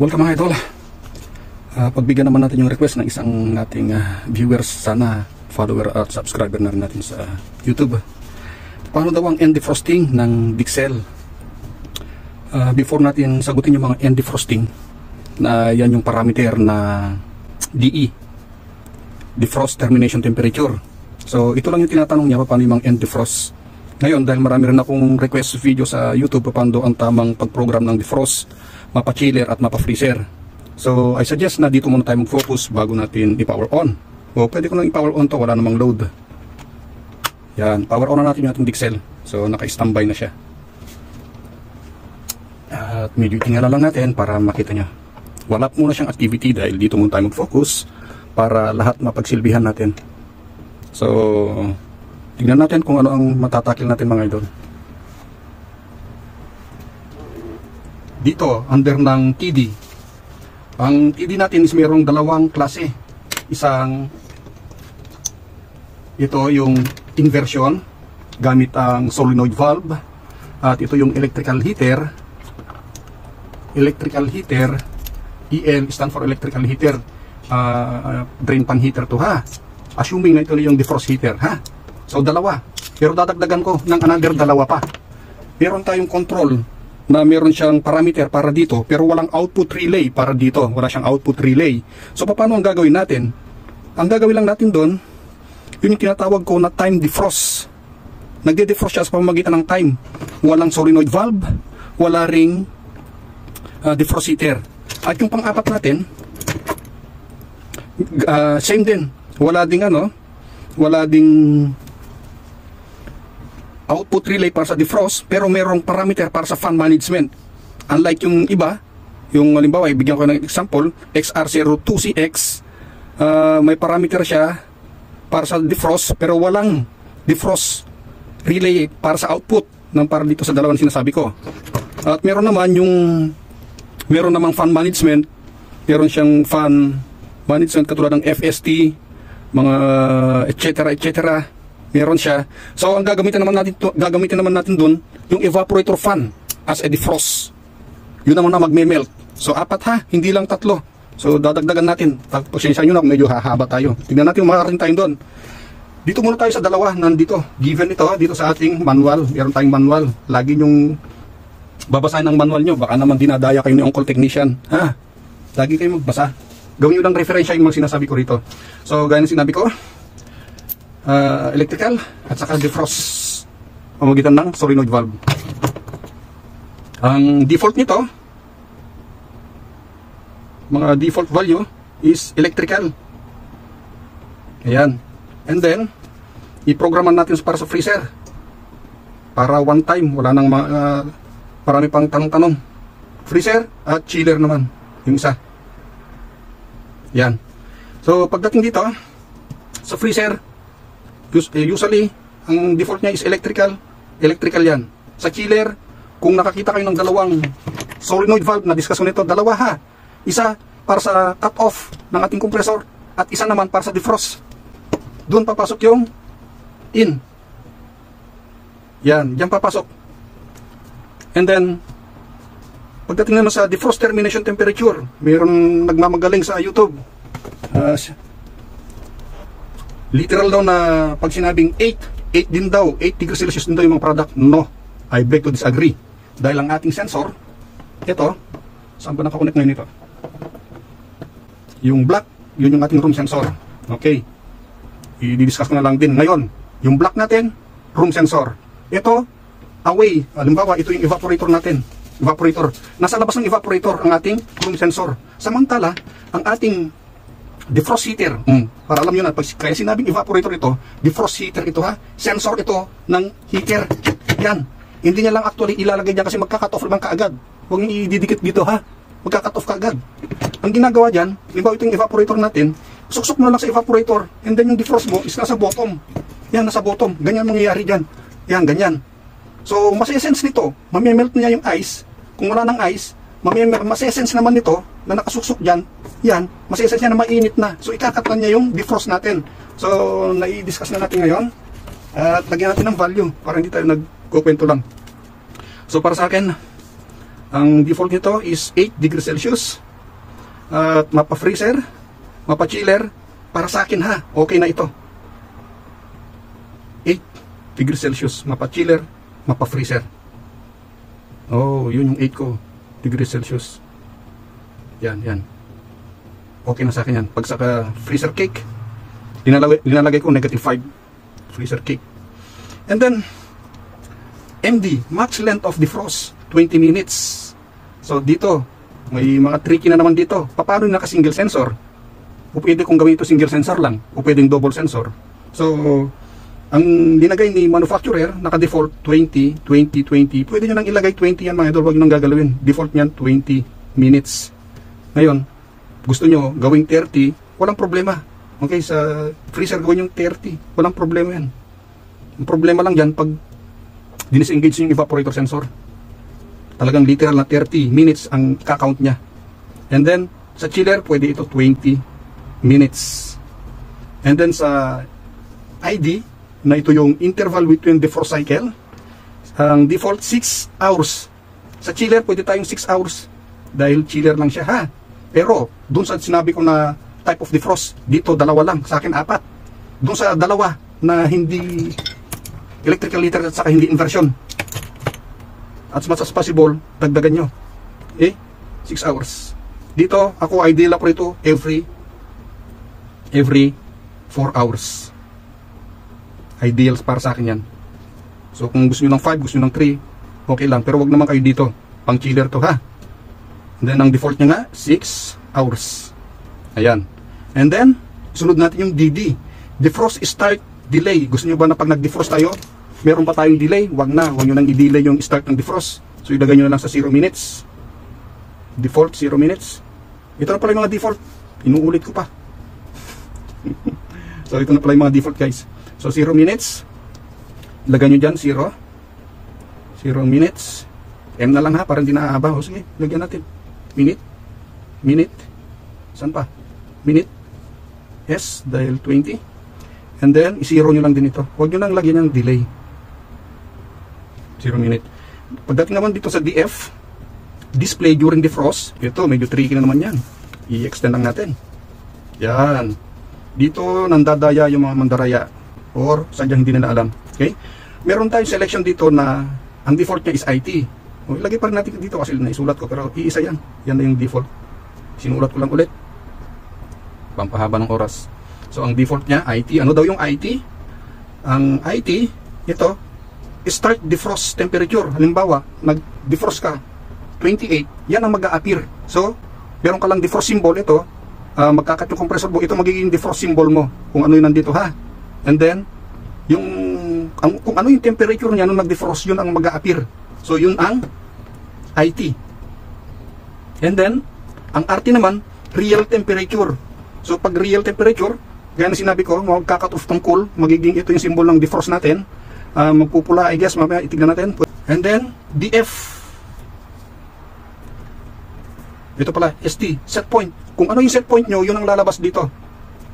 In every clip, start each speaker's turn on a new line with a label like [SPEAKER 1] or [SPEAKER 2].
[SPEAKER 1] Welcome mga idol. Pagbigyan naman natin yung request ng isang ating viewers, sana follower at subscriber na rin natin sa YouTube. Paano daw ang end defrosting ng Dixel? Before natin sagutin yung mga end defrosting, na yan yung parameter na DE, defrost termination temperature. So ito lang yung tinatanong niya, paano yung mga end defrost. Ngayon, dahil marami rin akong request video sa YouTube paano ang tamang pag-program ng defrost, mapa-chiller at mapa-freezer. So I suggest na dito muna tayo mag-focus bago natin i-power on. O pwede ko nang i-power on to, wala namang load. Yan, power on na natin yung ating Dixel. So naka-standby na siya. At medyo tingala lang natin para makita nyo. Wala muna siyang activity dahil dito muna tayo mag-focus para lahat mapagsilbihan natin. So tingnan natin kung ano ang matatakil natin mga idol. Dito, under ng TD. Ang TD natin is mayroong dalawang klase. Isang, ito yung inversion gamit ang solenoid valve. At ito yung electrical heater. Electrical heater, EL stand for electrical heater. Drain pan heater to ha. Assuming na ito yung defrost heater ha. So dalawa. Pero dadagdagan ko ng another dalawa pa. Meron tayong control na meron siyang parameter para dito, pero walang output relay para dito. Wala siyang output relay. So paano ang gagawin natin? Ang gagawin lang natin doon, yun yung tinatawag ko na time defrost. Nagde-defrost siya sa pamamagitan ng time. Walang solenoid valve, wala ring defrost heater. At yung pang-apat natin, same din. Wala ding wala ding output relay para sa defrost, pero merong parameter para sa fan management. Unlike yung iba, yung halimbawa, ibigyan ko ng example, XR02CX, may parameter siya para sa defrost, pero walang defrost relay para sa output ng para dito sa dalawang sinasabi ko. At meron naman meron namang fan management, meron siyang fan management katulad ng FST, mga etc. Meron siya. So ang gagamitin naman natin doon yung evaporator fan as a defrost. Yun naman na magme-melt. So apat ha, hindi lang tatlo. So dadagdagan natin. Pasensya nyo na, medyo hahaba tayo. Tingnan natin kung makarating tayo doon. Dito muna tayo sa dalawa, nandito. Given ito, dito sa ating manual. Meron tayong manual. Lagi yung babasahin ng manual nyo. Baka naman dinadaya kayo ni Uncle Technician. Ha? Lagi kayo magbasa. Gawin nyo lang referensya yung mga sinasabi ko rito. So gaya ng sinabi ko, electrical at saka defrost pamamagitan ng solenoid valve. Ang default nito, mga default value is electrical. Ayan. And then i-programan natin para sa freezer para one time, wala nang marami pang tanong-tanong. Freezer at chiller naman yung isa. Yan. So pagdating dito sa freezer, usually, ang default niya is electrical. Electrical yan. Sa chiller, kung nakakita kayo ng dalawang solenoid valve na discuss ko nito, dalawa ha. Isa para sa cut-off ng ating compressor at isa naman para sa defrost. Doon papasok yung in. Yan, diyan papasok. And then, pagdating naman sa defrost termination temperature, mayroon nagmamagaling sa YouTube. Literal daw na pag sinabing 8 din daw, 8 degrees Celsius din daw yung mga product. No, I beg to disagree. Dahil ang ating sensor, ito, saan ba nakakonect ngayon ito? Yung black, yun yung ating room sensor. Okay, i-discuss ko na lang din. Ngayon, yung black natin, room sensor. Ito, away. Halimbawa, ito yung evaporator natin. Evaporator. Nasa labas ng evaporator ang ating room sensor. Samantala, ang ating defrost heater, para alam nyo na, kaya sinabing evaporator ito, defrost heater ito ha, sensor ito ng heater. Yan, hindi niya lang actually ilalagay dyan kasi magka-cut off naman kaagad. Huwag nyo ididikit dito ha, magka-cut off kaagad. Ang ginagawa dyan, limbawa ito yung evaporator natin, suksok mo na lang sa evaporator, and then yung defrost mo is nasa bottom. Yan, nasa bottom, ganyan mangyayari dyan. Yan, ganyan. So, masisense nito, mamimelt niya yung ice. Kung wala ng ice, masisense naman nito na nakasuksok dyan, yan, masisense niya na mainit na. So ikakat na niya yung defrost natin. So nai-discuss na natin ngayon. At lagyan natin ng value para hindi tayo nagkukwento lang. So para sa akin, ang default nito is 8 degrees Celsius. at mapa-freezer, mapa-chiller, para sa akin ha, okay na ito. 8 degrees Celsius, mapa-chiller, mapa-freezer. Oh, yun yung 8 ko, degrees Celsius. Yan, yan. Okay na sa akin yan. Pag sa freezer cake, linalagay ko -5 freezer cake. And then, MD, max length of defrost, 20 minutes. So dito, may mga tricky na naman dito. Paano yung naka-single sensor? O pwede kong gawin ito single sensor lang, o pwedeng double sensor. So, ang linagay ni manufacturer, naka-default 20, 20, 20. Pwede nyo nang ilagay 20 yan mga idol, huwag nyo nang gagalawin. Default nyan, 20 minutes. Ngayon, gusto nyo gawing 30, walang problema. Okay, sa freezer gawin yung 30, walang problema yan. Ang problema lang dyan, pag disengage yung evaporator sensor, talagang literal na 30 minutes ang kakount niya. And then, sa chiller, pwede ito 20 minutes. And then sa ID, na ito yung interval between defrost cycle, ang default 6 hours. Sa chiller, pwede tayong 6 hours. Dahil chiller lang siya, ha? Pero, dun sa sinabi ko na type of defrost, dito 2 lang, sa akin 4. Dun sa 2 na hindi electrical heater at saka hindi inversion, as much as possible, dagdagan nyo. 6 hours. Dito, ako ideal ako rito every 4 hours. Ideal para sa akin yan. So kung gusto nyo ng 5, gusto nyo ng 3, okay lang. Pero wag naman kayo dito. Pang chiller to, ha. And then ang default nya nga, 6 hours. Ayan. And then, sunod natin yung DD. Defrost start delay. Gusto nyo ba na pag nag-defrost tayo, meron pa tayong delay? Wag na. Wag nyo nang i-delay yung start ng defrost. So ilagay nyo na lang sa 0 minutes. Default 0 minutes. Ito na pala yung mga default. Inuulit ko pa. So ito na pala yung mga default, guys. So 0 minutes. Ilagay nyo dyan 0 minutes. M na lang ha, para hindi naahaba. O sige, lagyan natin. Minute. Saan pa? Minute. S, dahil 20. And then, i-zero nyo lang din ito. Huwag nyo lang lagyan ng delay. 0 minute. Pagdating naman dito sa DF, display during defrost, ito, medyo tricky na naman yan. I-extend lang natin. Yan. Dito, nandadaya yung mga mandaraya. Or, sadyang hindi na alam. Okay? Meron tayong selection dito na, ang default niya is IT. O, ilagay pa rin natin dito kasi naisulat ko, pero iisa yan. Yan na yung default. Sinulat ko lang ulit. Pampahaba ng oras. So, ang default niya, IT. Ano daw yung IT? Ang IT, ito, start defrost temperature. Halimbawa, nag-defrost ka, 28, yan ang mag-a-appear. So, meron ka lang defrost symbol, ito, magkakat yung compressor mo, ito magiging defrost symbol mo, kung ano yung nandito, ha? And then, kung ano yung temperature niya nung nag-defrost, yun ang mag-a-appear. So, yun ang IT. And then, ang RT naman, real temperature. So, pag real temperature, gaya na sinabi ko, magkakat off tong cool, magiging ito yung symbol ng defrost natin. Magpupula, I guess, mamaya itignan natin. And then, DF. Ito pala, ST, set point. Kung ano yung set point nyo, yun ang lalabas dito.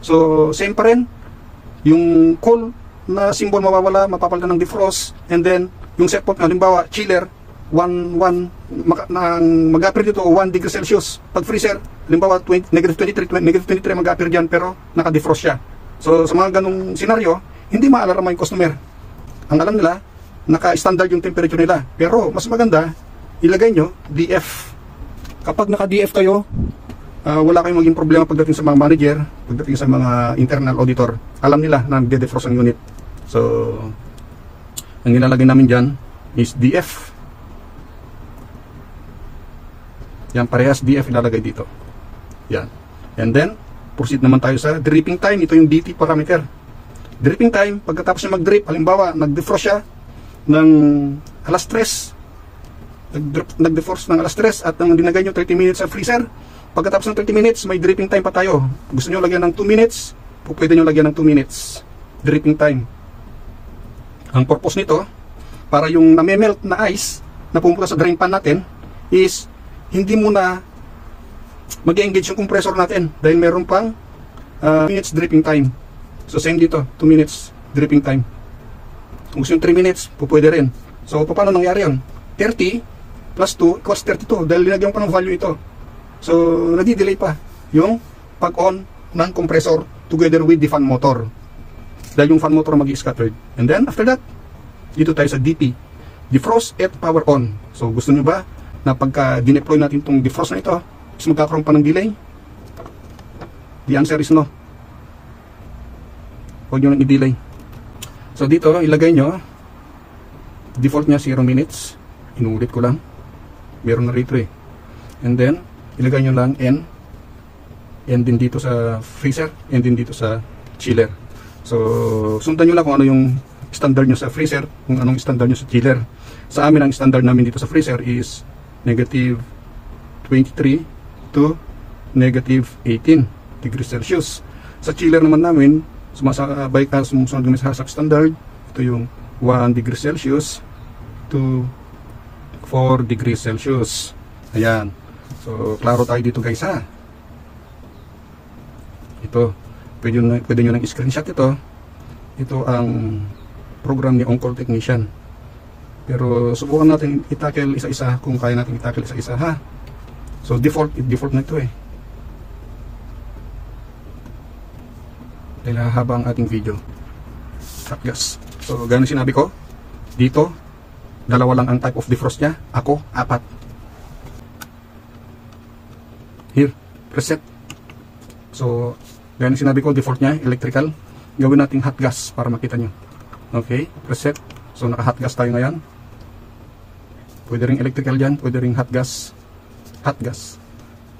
[SPEAKER 1] So, same pa rin. Yung cool na symbol mawawala, mapapalitan ng defrost. And then, yung set point, halimbawa, chiller, mag-appear dito 1 degree Celsius. Pag freezer, halimbawa, -23 mag-appear dyan, pero naka-defrost siya. So, sa mga ganong senaryo, hindi maalarma yung customer. Ang alam nila, naka-standard yung temperature nila. Pero, mas maganda, ilagay nyo, DF. Kapag naka-DF kayo, wala kayong maging problema pagdating sa mga manager, pagdating sa mga internal auditor. Alam nila na nagde-defrost ang unit. So, ang nilalagay namin dyan is DF. Yan, parehas DF ilalagay dito. Yan. And then, proceed naman tayo sa dripping time. Ito yung DT parameter. Dripping time, pagkatapos niya mag-drip, halimbawa, nag-defrost siya ng alas 3. Nag-defrost ng alas 3 at nang dinagay nyo 30 minutes sa freezer. Pagkatapos ng 30 minutes, may dripping time pa tayo. Gusto nyo lagyan ng 2 minutes, o pwede nyo lagyan ng 2 minutes. Dripping time. Ang purpose nito, para yung namemelt na ice na pumunta sa drain pan natin, is hindi muna mag-engage yung compressor natin dahil meron pang minutes dripping time. So same dito, 2 minutes dripping time. Kung gusto yung 3 minutes, pwede rin. So paano nangyari yun? 30 plus 2 equals 32 dahil linagyan pa ng value ito. So, nadi-delay pa yung pag-on ng compressor together with the fan motor. Dahil yung fan motor mag-i-scattered. And then, after that, dito tayo sa DP. Defrost at power on. So, gusto nyo ba na pagka dineploy natin itong defrost na ito, is magkakaroon pa ng delay? The answer is no. Huwag nyo nang i-delay. So, dito, ilagay nyo, default nya 0 minutes. Inuulit ko lang. Meron na rito eh. And then, ilagay nyo lang N din dito sa freezer, N din dito sa chiller. So, sundan nyo lang kung ano yung standard nyo sa freezer, kung anong standard nyo sa chiller. Sa amin, ang standard namin dito sa freezer is negative 23 to negative 18 degrees Celsius. Sa chiller naman namin, sumasabay ka, sumusunod kami sa standard. Ito yung 1 degrees Celsius to 4 degrees Celsius. Ayan. So, klaro tayo dito guys ha. Ito, pwede nyo nang screenshot ito. Ito ang program ni On-Call Technician. Pero subukan natin i-tackle isa-isa kung kaya natin i-tackle isa-isa ha. So, default na ito eh. Dahil haba ang ating video. Hot gas. So, ganun sinabi ko, dito, dalawa lang ang type of defrost niya. Ako, 4. Here, preset. So, ganun sinabi ko, default niya, electrical. Gawin natin hot gas para makita nyo. Okay, preset. So, naka-hot gas tayo ngayon. Pwede ring electrical dyan, pwede ring hot gas. Hot gas.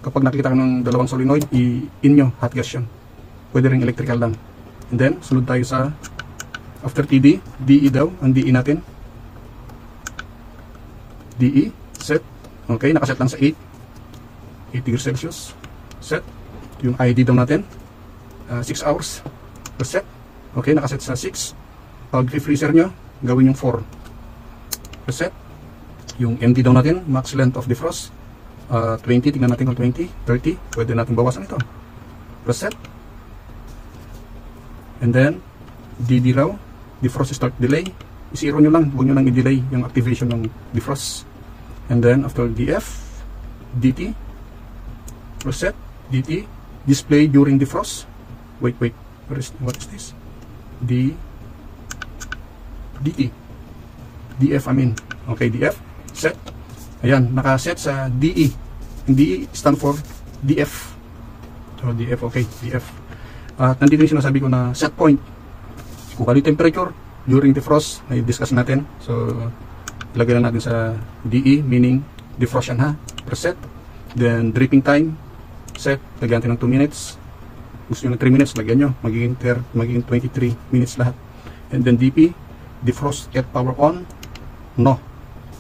[SPEAKER 1] Kapag nakita ka ng dalawang solenoid, in nyo, hot gas yun. Pwede ring electrical lang. And then, sunod tayo sa after TD, DE daw, ang DE natin. DE, set. Okay, nakaset lang sa 8 degrees Celsius. Set. Yung ID daw natin, 6 hours. Set. Okay, nakaset sa 6. Pag freezer nyo, gawin yung 4. Set. Yung MD daw natin, max length of defrost, 20, tingnan natin kung 20, 30, pwede natin bawasan ito. Set. And then, DD raw, defrost start delay, i-zero nyo lang, huwag nyo lang i-delay yung activation ng defrost. And then, after DF, DT, reset, DT, display during defrost. Wait, what is this? DT, DF I mean. Okay, DF, set. Ayan, nakaset sa DE. Yung DE stand for DF. So, DF, okay, DF. At nandito yung sinasabi ko na set point. Kung ano yung temperature during defrost, na-discuss natin. So, ilagay lang natin sa DE, meaning defrost yan ha. Preset. Then, dripping time, set. Lagyan natin ng 2 minutes. Gusto nyo ng 3 minutes, lagyan nyo. Magiging 23 minutes lahat. And then, DP, defrost at power on, no.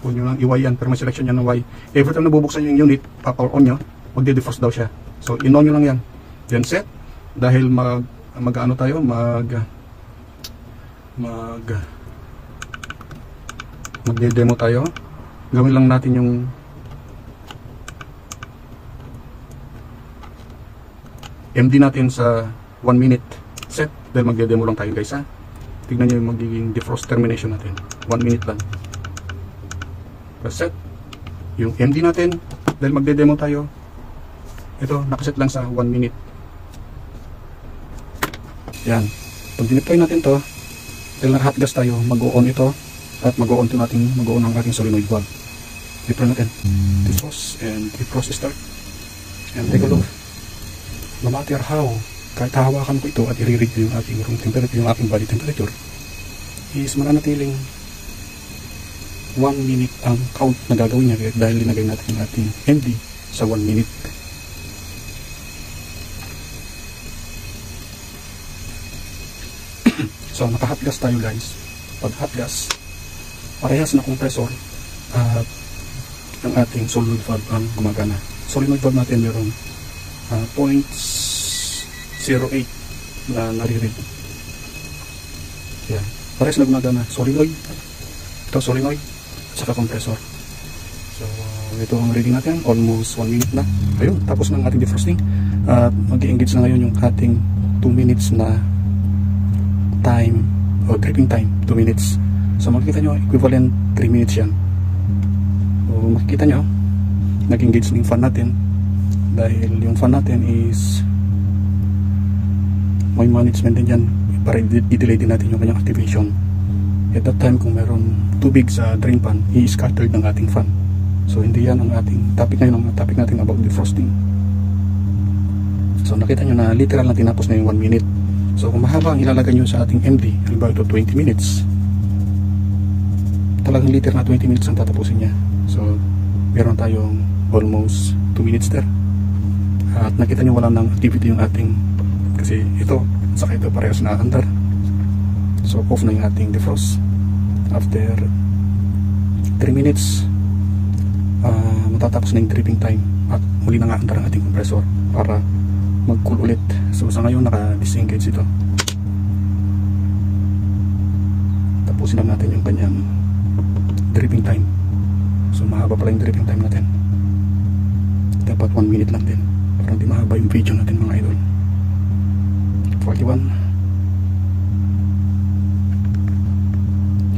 [SPEAKER 1] Huwag nyo lang i-Y yan, pero may selection yan ng Y. Every time nabubuksan yung unit, pa-power on nyo, magde-defrost daw siya. So, in-on nyo lang yan. Then, set. Dahil mag-ano tayo, magde-demo tayo. Gawin lang natin yung MD natin sa 1 minute set. Dahil magde-demo lang tayo guys ha. Tignan nyo yung magiging defrost termination natin. 1 minute lang. Set. Yung MD natin, dahil magde-demo tayo, ito, nakaset lang sa 1 minute. Yan. Pag dineploy natin to, dahil naka-hot gas tayo, mag-o-on ito, at mag-o-on ang ating solenoid valve. Deploy natin. Defrost and defrost start. And take a look. No matter how, kahit hawakan ko ito at i-read yung ating room temperature, yung ating body temperature, is mananatiling 1 minute ang count na gagawin niya dahil linagay natin yung ating MD sa 1 minute. So, naka-hot gas tayo guys. Pag hot gas, parehas na compressor at ang ating solenoid valve ang gumagana. Solenoid valve natin mayroong 0.08 na nare-read. Yan. Parehas na gumagana. Solenoid. Ito solenoid at saka compressor. So, ito ang reading natin. Almost 1 minute na. Ayun, tapos ng ating defrosting. At mag-i-engage na ngayon yung ating 2 minutes na time o dripping time, 2 minutes. So makikita nyo, equivalent 3 minutes yan. So makikita nyo, nag-engage ng fan natin. dahil yung fan natin is may management din dyan para i-delay din natin yung kanyang activation. At that time, kung meron tubig sa drain pan, i-scattered ng ating fan. So hindi yan ang ating topic ngayon. Ang topic natin about defrosting. So nakita nyo na literal na tinapos na yung 1 minute. So kung mahaba ang ilalagay nyo sa ating MD, halimbawa ito 20 minutes, talagang literal na 20 minutes ang tatapusin niya. So meron tayong almost 2 minutes there. At nakita nyo wala nang activity yung ating, kasi ito saka ito parehas na under. So off na yung ating defrost. After 3 minutes, matatapos na yung dripping time at muli na nga under ang ating compressor para mag-cool ulit. So sa ngayon naka-disengage ito. Tapusin lang natin yung kanyang dripping time. So mahaba pala yung dripping time natin. Dapat 1 minute lang din para hindi mahaba yung video natin mga idol. 41.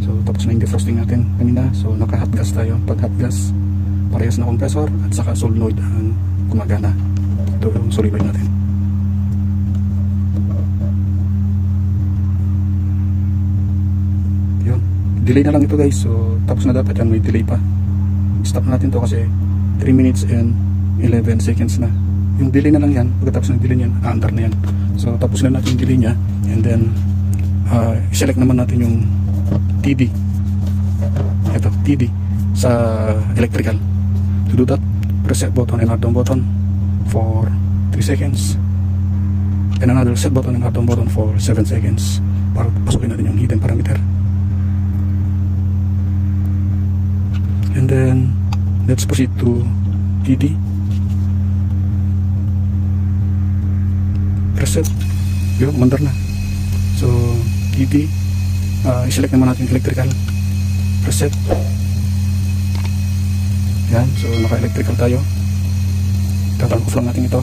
[SPEAKER 1] So tapos na yung defrosting natin kanina. So naka hot gas tayo. Pag hot gas, parehas na compressor at saka solenoid ang gumagana. Ito yung solenoid natin. Yun, delay na lang ito guys. So tapos na dapat yan, may delay pa. Stop natin to kasi 3 minutes and 11 seconds na. Yung delay na lang yan. Pagkatapos ng delay niyan, under na yan. So tapos na natin yung delay nya. And then select naman natin yung TD. Ito, TD sa electrical. To do that, press set button and add down button for 3 seconds. And another set button and add down button for 7 seconds. Para pasukin natin yung hidden parameter. And then let's proceed to TD. Preset. Yun, umandar na. So TD, i-select naman natin electrical. Preset. Yan, so naka-electrical tayo. Tatanong off lang natin ito.